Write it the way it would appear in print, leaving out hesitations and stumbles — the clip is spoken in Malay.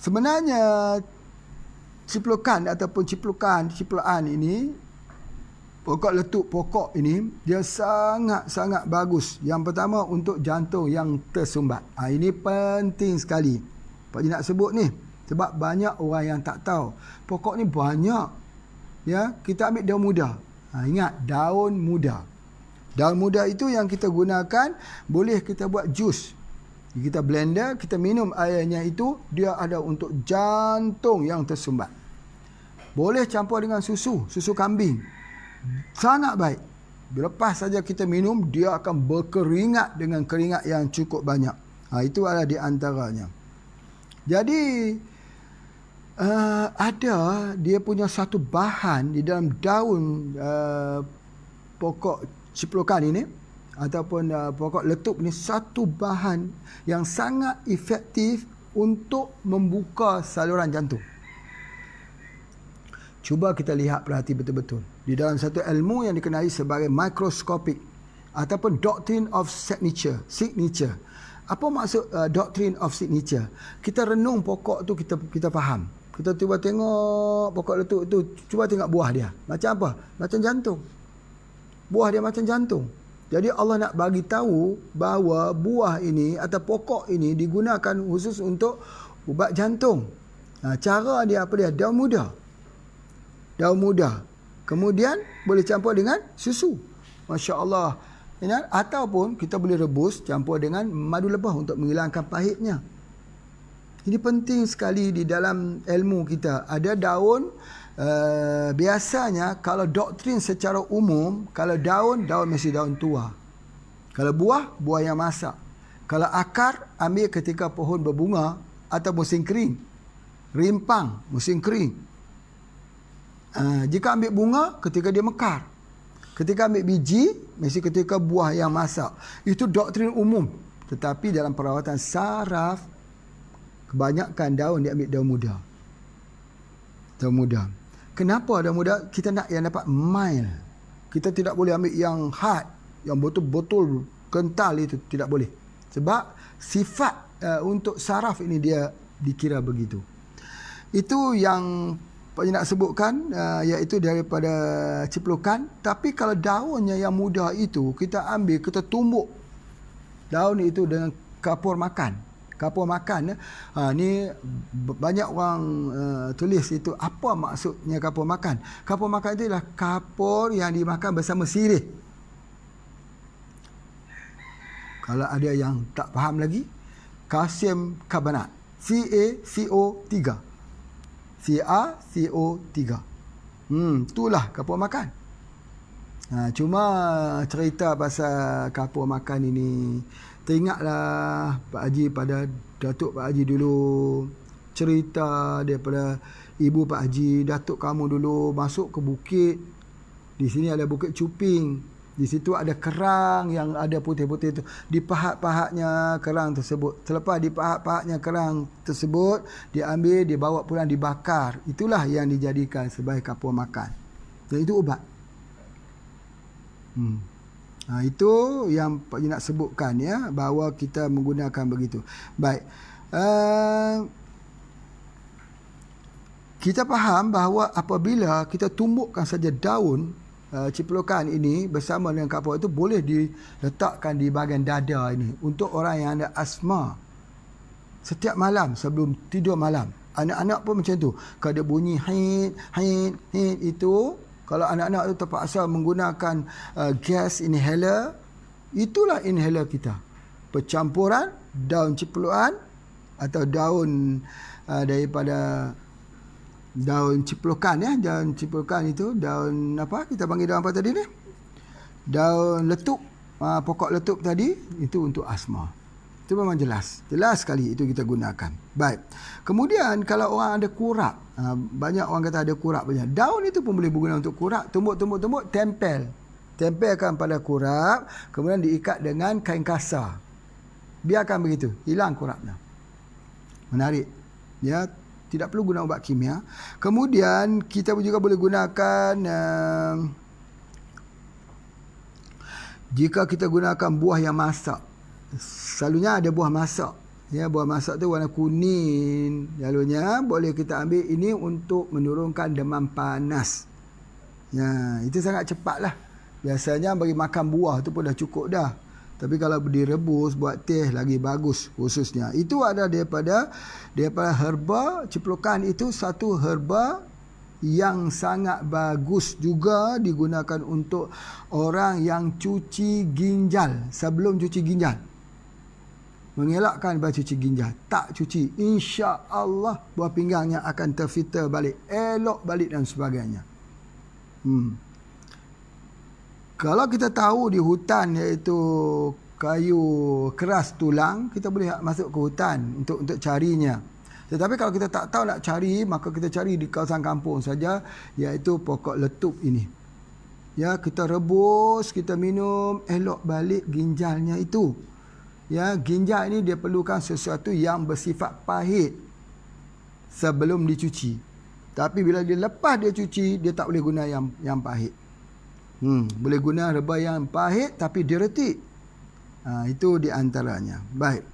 Sebenarnya ciplukan ataupun cipluan ini, pokok letup pokok ini, dia sangat-sangat bagus. Yang pertama untuk jantung yang tersumbat. Ini penting sekali. Pak Haji nak sebut ni. Sebab banyak orang yang tak tahu. Pokok ni banyak. Ya, kita ambil daun muda. Ingat, daun muda. Daun muda itu yang kita gunakan, boleh kita buat jus. Kita blender, kita minum airnya itu, dia ada untuk jantung yang tersumbat. Boleh campur dengan susu kambing. Sangat baik. Lepas saja kita minum, dia akan berkeringat dengan keringat yang cukup banyak. Itu adalah di antaranya. Jadi ada dia punya satu bahan di dalam daun pokok ciplukan ini ataupun pokok letup ni, satu bahan yang sangat efektif untuk membuka saluran jantung. Cuba kita lihat, perhati betul-betul. Di dalam satu ilmu yang dikenali sebagai microscopic ataupun doctrine of signature. Apa maksud doctrine of signature? Kita renung pokok tu, kita faham. Kita cuba tengok pokok letup tu, cuba tengok buah dia. Macam apa? Macam jantung. Buah dia macam jantung. Jadi Allah nak bagi tahu bahawa buah ini atau pokok ini digunakan khusus untuk ubat jantung. Cara dia apa dia? Daun muda. Kemudian boleh campur dengan susu. Masya Allah. Ataupun kita boleh rebus campur dengan madu lebah untuk menghilangkan pahitnya. Ini penting sekali di dalam ilmu kita. Ada daun, biasanya kalau doktrin secara umum, kalau daun mesti daun tua. Kalau buah yang masak. Kalau akar, ambil ketika pohon berbunga atau musim kering. Rimpang, musim kering. Jika ambil bunga, ketika dia mekar. Ketika ambil biji, mesti ketika buah yang masak. Itu doktrin umum. Tetapi dalam perawatan saraf, kebanyakan daun dia ambil daun muda. Kenapa daun muda? Kita nak yang dapat mild. Kita tidak boleh ambil yang hard, yang betul-betul kental, itu tidak boleh. Sebab sifat untuk saraf ini dia dikira begitu. Itu yang Pak Haji nak sebutkan, iaitu daripada ciplukan. Tapi kalau daunnya yang muda itu, kita ambil, kita tumbuk daun itu dengan kapur makan. Ni banyak orang tulis itu, apa maksudnya kapur makan. Kapur makan itu adalah kapur yang dimakan bersama sirih. Kalau ada yang tak faham lagi, kalsium karbonat, CaCO3. Itulah kapur makan. Cuma cerita pasal kapur makan ini, teringatlah Pak Haji pada Datuk Pak Haji dulu, cerita daripada ibu Pak Haji, Datuk kamu dulu masuk ke bukit. Di sini ada Bukit Cuping. Di situ ada kerang yang ada putih-putih itu. Dipahat-pahatnya kerang tersebut. Selepas dipahat-pahatnya kerang tersebut, diambil, dibawa pulang, dibakar. Itulah yang dijadikan sebagai kapur makan. Dan itu ubat. Itu yang Pak Haji nak sebutkan, ya, bahawa kita menggunakan begitu. Baik. Kita faham bahawa apabila kita tumbukkan saja daun ciplukan ini bersama dengan kapur itu, boleh diletakkan di bahagian dada ini untuk orang yang ada asma. Setiap malam sebelum tidur malam, anak-anak pun macam tu. Kalau ada bunyi hit itu, kalau anak-anak itu terpaksa menggunakan gas inhaler, itulah inhaler kita. Percampuran daun ciplukan atau daun daripada daun ciplukan, ya. Daun ciplukan itu daun apa? Kita panggil daun apa tadi ni? Daun letup. Pokok letup tadi itu untuk asma. Itu memang jelas sekali itu kita gunakan. Baik. Kemudian kalau orang ada kurap, banyak orang kata ada kurap banyak. Daun itu pun boleh berguna untuk kurap. Tumbuk, tempelkan pada kurap, kemudian diikat dengan kain kasar. Biarkan begitu, hilang kurapnya. Menarik. Ya, tidak perlu guna ubat kimia. Kemudian kita juga boleh gunakan jika kita gunakan buah yang masak. Selalunya ada buah masak, Ya, buah masak tu warna kuning. Lalunya boleh kita ambil ini untuk menurunkan demam panas. Ya, itu sangat cepat lah. Biasanya bagi makan buah tu pun dah cukup dah. Tapi kalau direbus buat teh lagi bagus khususnya. Itu ada daripada herba. Ciplukan itu satu herba yang sangat bagus juga digunakan untuk orang yang cuci ginjal sebelum cuci ginjal. Mengelakkan daripada cuci ginjal. Tak cuci, insya-Allah buah pinggangnya akan terfilter balik, elok balik dan sebagainya. Kalau kita tahu di hutan iaitu kayu keras tulang, kita boleh masuk ke hutan untuk carinya. Tetapi kalau kita tak tahu nak cari, maka kita cari di kawasan kampung saja, iaitu pokok letup ini. Ya, kita rebus, kita minum, elok balik ginjalnya itu. Ya, ginjal ini dia perlukan sesuatu yang bersifat pahit sebelum dicuci. Tapi bila dia lepas dia cuci, dia tak boleh guna yang pahit. Boleh guna herba yang pahit tapi diretik. Itu di antaranya. Baik.